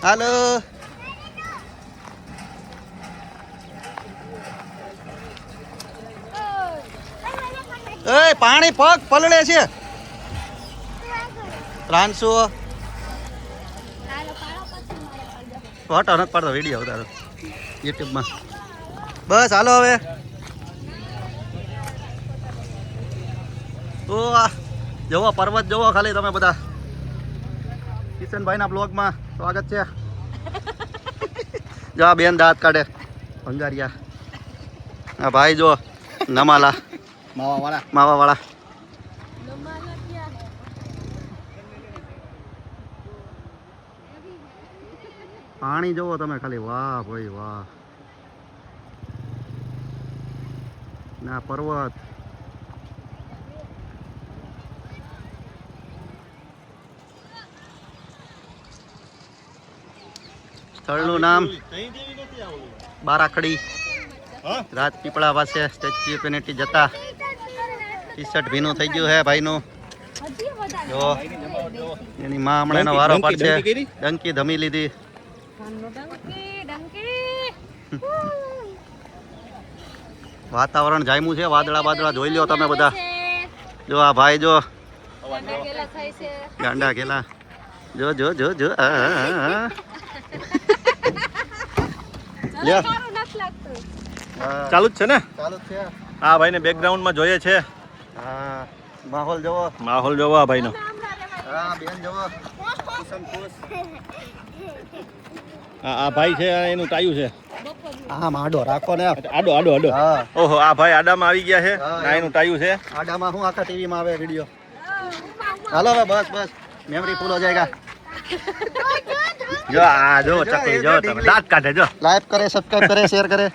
હાલો એ પાણી પગ પલળે છે રાંધશો ફોટો નથી પાડતો વિડીયો ઉતારો યુટ્યુબમાં બસ હાલો હવે તો જોવો પર્વત જોવો ખાલી તમે બધા કિશનભાઈના બ્લોગમાં સ્વાગત છે જો આ બેન દાંત કાઢે ભંગારિયા આ ભાઈ જો નમાલા માવાવાળા પાણી જોવો તમે ખાલી વાહ ભાઈ વાહ ના પર્વત સ્થળનું નામ બારાખડી રાજપીપળા પાસે સ્ટેચ્યુ ઓફ યુનિટી જતા ટી શર્ટ ભીનું થઈ ગયું હે ભાઈનું જો એની માં હમણાં એનો વારો પડશે ડંકી ધમી લીધી વાતાવરણ જામ્યું છે વાદળા બાદળા જોઈ લ્યો તમે બધા જો આ ભાઈ જો ગાંડા કેલા જો જો જો જો ચાલુ જ છે ને ચાલુ જ છે આ ભાઈને બેકગ્રાઉન્ડ માં જોઈએ છે હા માહોલ જોવો આ ભાઈનો હા બેન જોવો કુસમ ખુશ આ ભાઈ છે એનું ટાયું છે હા માડો રાખો ને આડો હા ઓહો આ ભાઈ આડામાં આવી ગયા છે હા, આ એનું ટાયું છે આડામાં હું આખા ટીવી માં આવે વિડિયો હાલો હવે બસ બસ મેમરી ફૂલ હો જાયગા જો આ જો ચકલી જો તમે દાંત કાઢે જો લાઈક કરે સબસ્ક્રાઇબ કરે શેર કરે